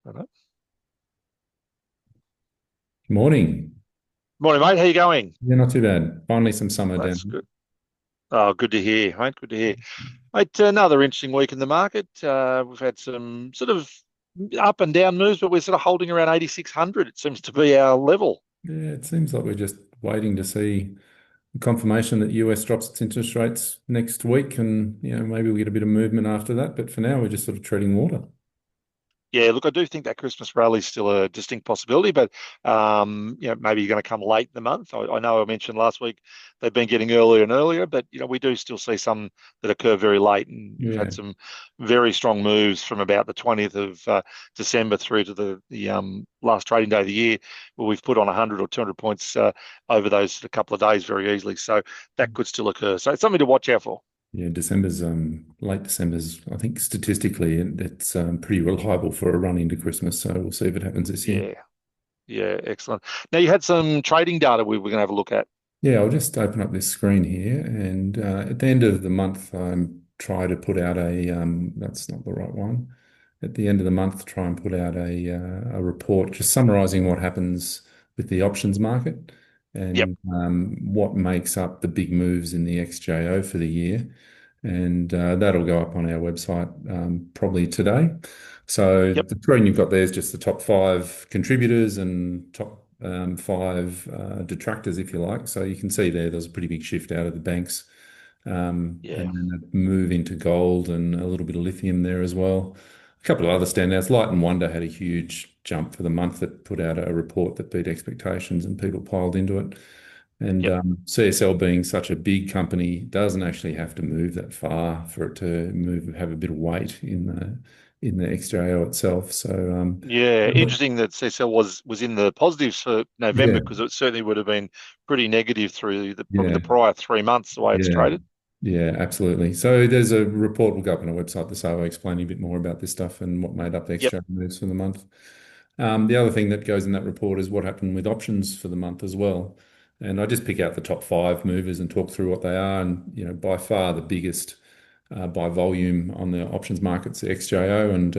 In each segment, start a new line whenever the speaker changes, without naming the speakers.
Right.
Morning.
Morning, mate. How you going?
Yeah, not too bad. Finally, some summer
That's
down.
good. Oh, good to hear, mate. Good to hear. Mate, another interesting week in the market. We've had some sort of up and down moves, but we're sort of holding around 8,600. It seems to be our level.
Yeah, it seems like we're just waiting to see confirmation that US drops its interest rates next week, and maybe we get a bit of movement after that. But for now, we're just sort of treading water.
Yeah, look, I do think that Christmas rally is still a distinct possibility, but maybe you're going to come late in the month. I know I mentioned last week they've been getting earlier and earlier, but we do still see some that occur very late, and you've
Yeah,
had some very strong moves from about the 20th of December through to the last trading day of the year, where we've put on 100 or 200 points over those couple of days very easily. So that could still occur. So it's something to watch out for.
yeah. December's late December's. I think statistically, it's pretty reliable for a run into Christmas. So we'll see if it happens this year.
Yeah, yeah, excellent. Now you had some trading data we were going to have a look at.
Yeah, I'll just open up this screen here, and at the end of the month, I'm try to put out a. That's not the right one. At the end of the month, try and put out a report just summarising what happens with the options market
Yep,
and what makes up the big moves in the XJO for the year, and that'll go up on our website probably today. So
yep.
the screen you've got there is just the top five contributors and top five detractors, if you like. So you can see there's a pretty big shift out of the banks,
Yeah.
and then a move into gold and a little bit of lithium there as well. A couple of other standouts. Light and Wonder had a huge jump for the month that put out a report that beat expectations and people piled into it. And
Yep.
CSL being such a big company doesn't actually have to move that far for it to move, have a bit of weight in the XJO itself. So
Yeah, interesting that CSL was in the positives for November
yeah,
because it certainly would have been pretty negative through probably
yeah,
the prior 3 months the way it's
yeah,
traded.
yeah, absolutely. So there's a report will go up on our website this hour explaining a bit more about this stuff and what made up the
Yep.
XJO moves for the month. The other thing that goes in that report is what happened with options for the month as well. And I just pick out the top five movers and talk through what they are. And by far the biggest by volume on the options markets, the XJO. And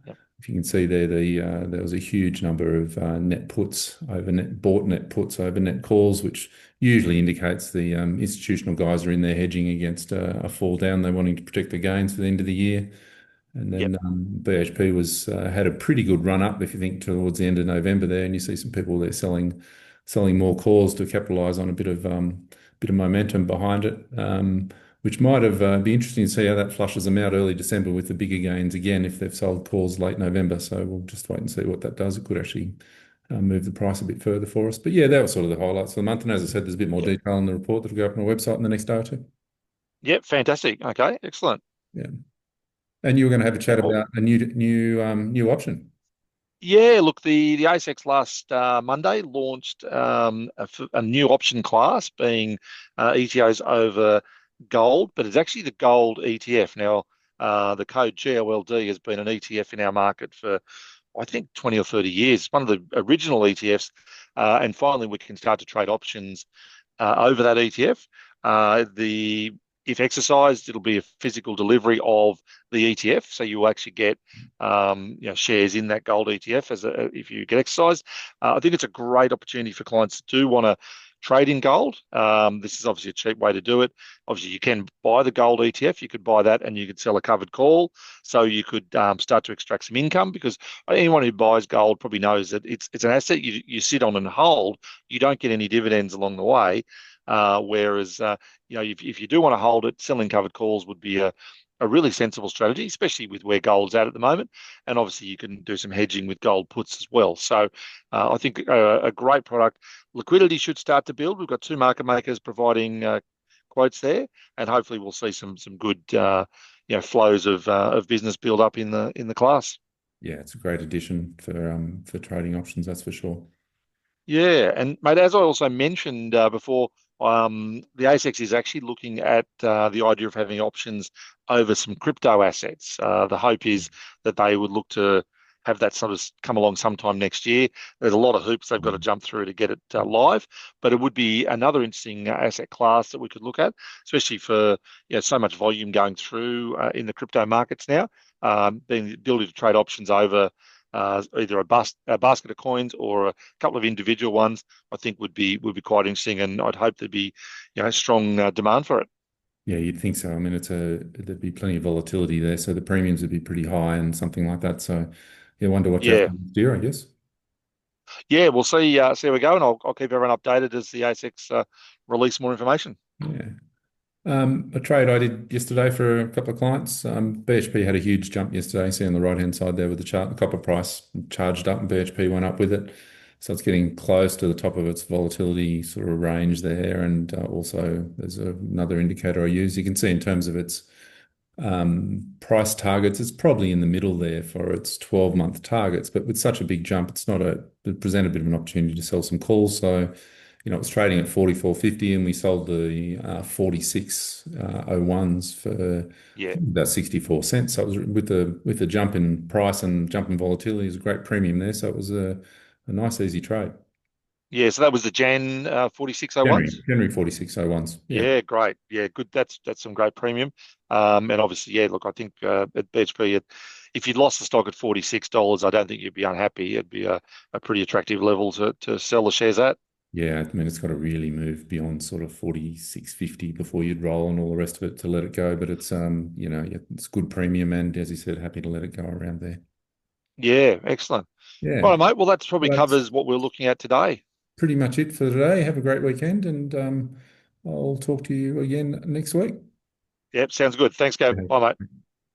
Yep.
if you can see there, there was a huge number of net puts over net bought net puts over net calls, which usually indicates the institutional guys are in there hedging against a fall down. They're wanting to protect their gains for the end of the year. And
Yep.
then BHP was had a pretty good run up if you think towards the end of November there, and you see some people there selling more calls to capitalise on a bit of momentum behind it, which might have be interesting to see how that flushes them out early December with the bigger gains again if they've sold calls late November. So we'll just wait and see what that does. It could actually move the price a bit further for us. But yeah, that was sort of the highlights of the month. And as I said, there's a bit more
Yep.
detail in the report that'll go up on our website in the next day or two.
Yep. Fantastic. Okay. Excellent.
Yeah. And you were going to have a chat
Oh,
about a new option.
yeah. Look, the ASX last Monday launched a new option class being ETOs over gold, but it's actually the gold ETF. Now, the code GOLD has been an ETF in our market for I think 20 or 30 years. It's one of the original ETFs. And finally, we can start to trade options over that ETF. The If exercised, it'll be a physical delivery of the ETF, so you will actually get shares in that gold ETF if you get exercised. I think it's a great opportunity for clients who do want to trade in gold. This is obviously a cheap way to do it. Obviously, you can buy the gold ETF. You could buy that, and you could sell a covered call, so you could start to extract some income. Because anyone who buys gold probably knows that it's an asset you sit on and hold. You don't get any dividends along the way. Whereas, if you do want to hold it, selling covered calls would be a really sensible strategy, especially with where gold's at the moment. And obviously, you can do some hedging with gold puts as well. So, I think a great product. Liquidity should start to build. We've got two market makers providing quotes there, and hopefully, we'll see some good flows of business build up in the class.
Yeah, it's a great addition for trading options, that's for sure.
Yeah, and mate, as I also mentioned before, the ASX is actually looking at the idea of having options over some crypto assets. The hope is that they would look to have that sort of come along sometime next year. There's a lot of hoops they've got to jump through to get it live, but it would be another interesting asset class that we could look at, especially for so much volume going through in the crypto markets now. Being the ability to trade options over either a basket of coins or a couple of individual ones, I think would be quite interesting, and I'd hope there'd be strong demand for it.
Yeah, you'd think so. I mean, there'd be plenty of volatility there, so the premiums would be pretty high and something like that. So, yeah, one to watch out
Yeah,
for next year, I guess.
yeah, we'll see how we go, and I'll keep everyone updated as the ASX release more information.
Yeah. A trade I did yesterday for a couple of clients. BHP had a huge jump yesterday. See on the right-hand side there with the chart, the copper price charged up and BHP went up with it. So it's getting close to the top of its volatility sort of range there. And also there's another indicator I use. You can see in terms of its price targets, it's probably in the middle there for its 12-month targets. But with such a big jump, it presented a bit of an opportunity to sell some calls. So it was trading at 44.50 and we sold the 46.01s for
Yeah,
about 64 cents. So it was with the jump in price and jump in volatility, it was a great premium there. So it was a nice, easy trade.
yeah. So that was the Jan 4601s.
January 46.01s. Yeah.
Yeah, great. Yeah, good. That's some great premium. And obviously, yeah. Look, I think at BHP, if you'd lost the stock at $46, I don't think you'd be unhappy. It'd be a pretty attractive level to sell the shares at.
Yeah, I mean, it's got to really move beyond sort of 46.50 before you'd roll and all the rest of it to let it go. But it's, yeah, it's good premium. And as you said, happy to let it go around there.
Yeah, excellent.
Yeah.
Right, mate. Well, that's probably
Well, that's
covers what we're looking at today.
pretty much it for today. Have a great weekend, and I'll talk to you again next week.
Yep, sounds good. Thanks, Gav.
Yeah.
Bye, mate.